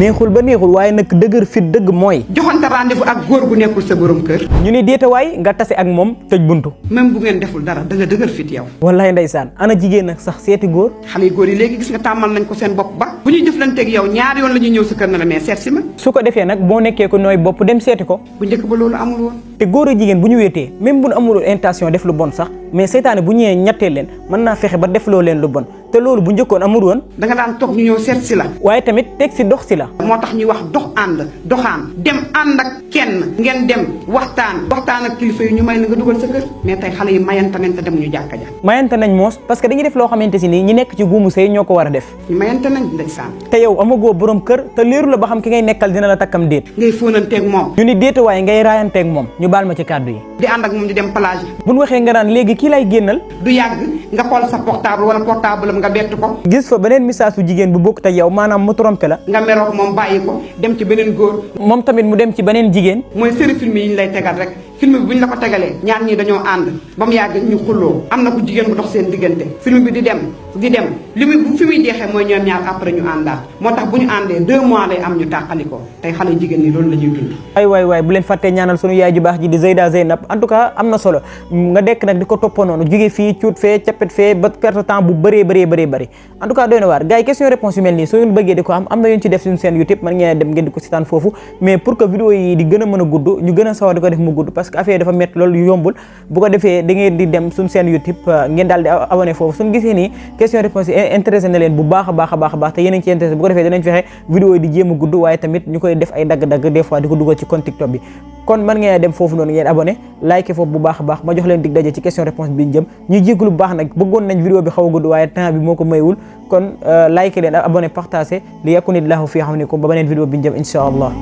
neexul ba neexul waaye nag dëgër fit dëgg mooy joxante rendez-vous ak góor gu nekkul sa borom kër. ñu ni déetawaay nga tase ak moom tëj buntu. même bu ngeen deful dara da nga dëgër fit yow. wallaay ndeysaan ana jigéen nag sax seeti góor. xale yu góor yi léegi gis nga tàmmal nañ ko seen bopp ba bu ñuy jëflanteeg yow ñaari yoon la ñuy ñëw sa kër na la mais seet si ma. su ko defee nag boo nekkee ko nooy bopp dem seeti ko. bu njëkk ba loolu amul woon. te góor a jigéen bu ñu wéetee même bu ñu amul intention def lu bon sax mais seytaane bu ñëwee ñettee leen mën naa fexe ba defloo leen lu bon te loolu bu njëkkoon amul woon. da nga daan toog ñu ñëw seet si la. waaye tamit teg si dox si la. moo tax ñuy wax dox ànd doxaan dem ànd ak kenn ngeen dem waxtaan ak kilifa yi ñu may la nga dugal sa kër mais tey xale yi mayante nañ te demuñu jàkka ja. mayante nañ moos parce que dañuy def loo xamante si nii ñi nekk ci guumu sëy ñoo ko war a def. ñu mayante nañ ndeysaan. te yow amagoo borom kër te leeru la ba xam ki ngay nekkal dina la takkam déet. ngay fóonanteeg moom. ñu ni déetawaay ngay raayanteeg moom ñu baal ma ci kàddu yi. di ànd ak moom di dem plage. buñ waxee nga naan léegi kii lay génnal. du yàgg nga xool sa portable wala portable am nga bett ko. gis fa beneen message su jigéen bu bokk te yow maanaam mu trompé la. nga meroog moom bàyyi ko dem ci beneen góor. moom tamit mu dem ci beneen jigéen. mooy série film yi ñu lay tegal rek film bi bu ñu la ko tegalee ñaar ñii dañoo ànd ba mu yàgg ñu xulloo am na ku jigéen bu dox seen diggante film bi di dem li muy fi muy jeexee mooy ñoom ñaar après ñu àndaat moo tax bu ñu àndee 2 mois lay am ñu tàqalikoo tey xale jigéen ñi loolu la ñuy dund. ay waay bu leen fàttee ñaanal sunu yaay ju baax ji di Zeyda Zeynab en tout cas am na solo nga dekk nag di ko toppoo noonu jóge fii cuut fee cappet fee ba perte temps bu bëree en tout cas doy na waar gars yi question réponse yu mel nii soo leen bëggee di ko am na yoon ci def suñu seen YouTube man ngeen dem ngeen di ko seetaan foofu mais pour que vidéo yi di gën a mën a gudd ñu gën a sawar di ko def mu gudd parce que affaire dafa métti loolu yombul bu ko defee da ngeen di dem suñu seen YouTube ngeen daal di abonné foofu suñu gisee nii question réponse yi intéressé na leen bu baax a baax te yéen a ngi ci intéressé bu ko defee danañ fexe vidéo yi di jéem a gudd waaye tamit ñu koy def ay dagg-dagg des fois di ko dugal ci compte TikTok bi kon mën ngeen dem foofu noonu ngeen abonné like foofu bu baax a baax ma jox leen dig daje ci question réponse bi ñu jëm ñu jégalu bu baax nag bëggoon nañ vidéo bi xaw a gudd waaye temps bi moo ko maywul kon like leen abonné partagé li yakuni llahu fi hawnikum ba beneen vidéo bi ñu jëm incha allah